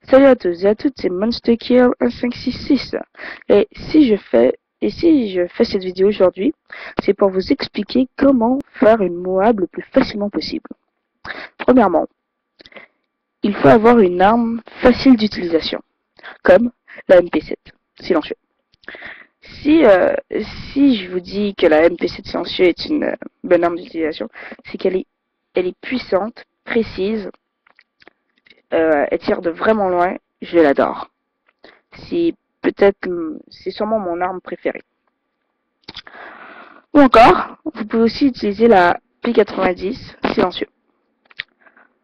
Salut à tous et à toutes, c'est MonsterKill 1566. Et si je fais cette vidéo aujourd'hui, c'est pour vous expliquer comment faire une Moab le plus facilement possible. Premièrement, il faut avoir une arme facile d'utilisation, comme la MP7 silencieux. Si, euh, si je vous dis que la MP7 silencieux est une bonne arme d'utilisation, c'est qu'elle est puissante, précise, elle tire de vraiment loin, je l'adore. C'est sûrement mon arme préférée. Ou encore, vous pouvez aussi utiliser la P90 silencieux.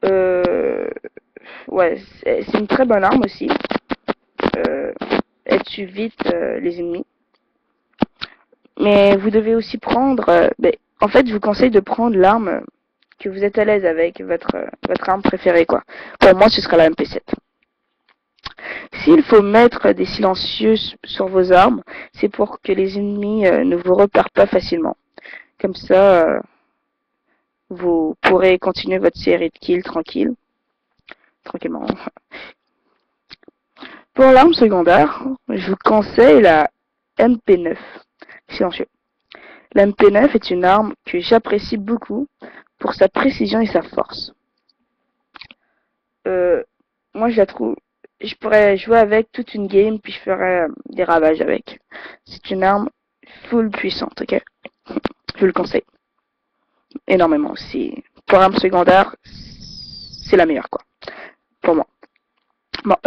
Euh, ouais, c'est une très bonne arme aussi. Elle tue vite les ennemis. Mais vous devez aussi prendre, en fait, je vous conseille de prendre l'arme que vous êtes à l'aise avec, votre arme préférée, quoi. Pour moi, ce sera la MP7. S'il faut mettre des silencieux sur vos armes, c'est pour que les ennemis ne vous repèrent pas facilement. Comme ça, vous pourrez continuer votre série de kills tranquillement. Pour l'arme secondaire, je vous conseille la MP9 silencieux. La MP9 est une arme que j'apprécie beaucoup pour sa précision et sa force. Moi, je la trouve, je pourrais jouer avec toute une game, puis je ferais des ravages avec. C'est une arme full puissante, ok? Je vous le conseille énormément aussi. Pour arme secondaire, c'est la meilleure, quoi, pour moi. Bon,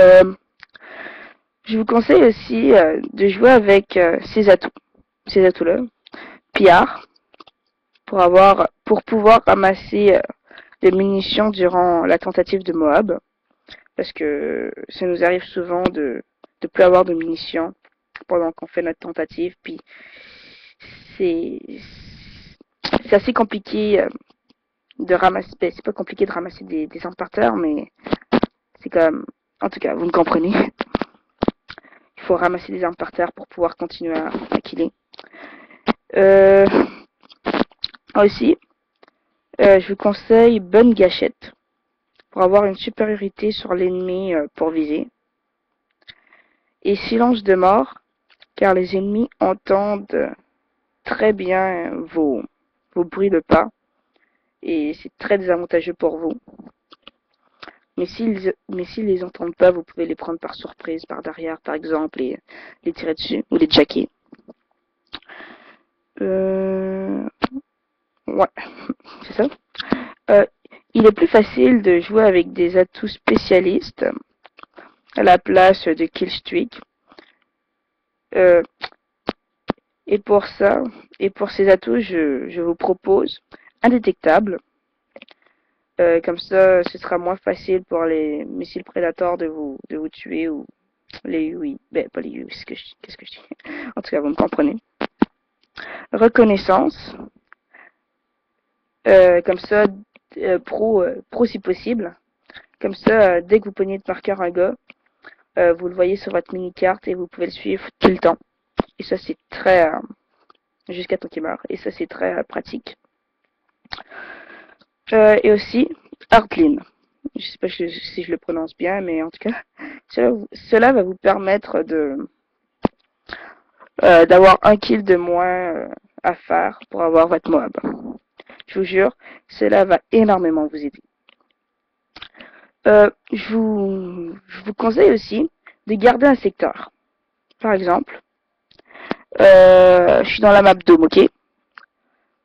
je vous conseille aussi de jouer avec ces atouts-là. Pillard, pour pouvoir ramasser des munitions durant la tentative de Moab. Parce que ça nous arrive souvent de plus avoir de munitions pendant qu'on fait notre tentative, puis c'est assez compliqué de ramasser, c'est pas compliqué de ramasser des armes par terre, mais c'est comme, en tout cas, vous me comprenez. Il faut ramasser des armes par terre pour pouvoir continuer à killer. Aussi, je vous conseille bonne gâchette pour avoir une supériorité sur l'ennemi pour viser. Et silence de mort, car les ennemis entendent très bien vos bruits de pas, et c'est très désavantageux pour vous. Mais s'ils les entendent pas, vous pouvez les prendre par surprise, par derrière par exemple, et les tirer dessus, ou les jacker. Ouais, c'est ça. Il est plus facile de jouer avec des atouts spécialistes à la place de killstreak. Et pour ces atouts, je vous propose indétectable. Comme ça, ce sera moins facile pour les missiles prédateurs de vous tuer, ou les UI. Pas les UI, qu'est-ce que je dis? En tout cas, vous me comprenez. Reconnaissance. Comme ça, pro si possible. Comme ça, dès que vous pognez de marqueur un gars, vous le voyez sur votre mini-carte et vous pouvez le suivre tout le temps. Et ça, c'est très... jusqu'à temps qu'il meure. Et ça, c'est très pratique. Et aussi, Heartline. Je sais pas si je le prononce bien, mais en tout cas, cela va vous permettre d'avoir un kill de moins à faire pour avoir votre mob. Je vous jure, cela va énormément vous aider. Je vous conseille aussi de garder un secteur. Par exemple, je suis dans la map Dome, ok?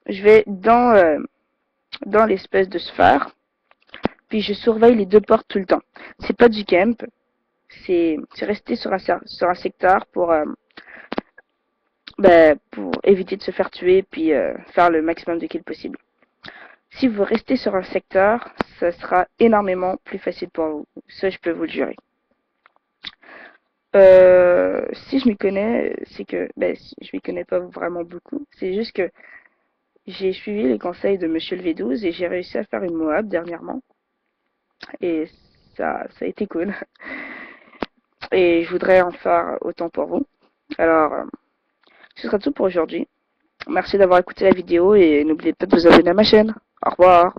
Je vais dans l'espèce de sphère, puis je surveille les deux portes tout le temps. C'est pas du camp, c'est rester sur un secteur pour éviter de se faire tuer, puis faire le maximum de kills possible. Si vous restez sur un secteur, ça sera énormément plus facile pour vous. Ça, je peux vous le jurer. Si je m'y connais, c'est que, je m'y connais pas vraiment beaucoup. C'est juste que j'ai suivi les conseils de Monsieur le V12 et j'ai réussi à faire une Moab dernièrement. Et ça a été cool. Et je voudrais en faire autant pour vous. Alors, ce sera tout pour aujourd'hui. Merci d'avoir écouté la vidéo et n'oubliez pas de vous abonner à ma chaîne. Au revoir.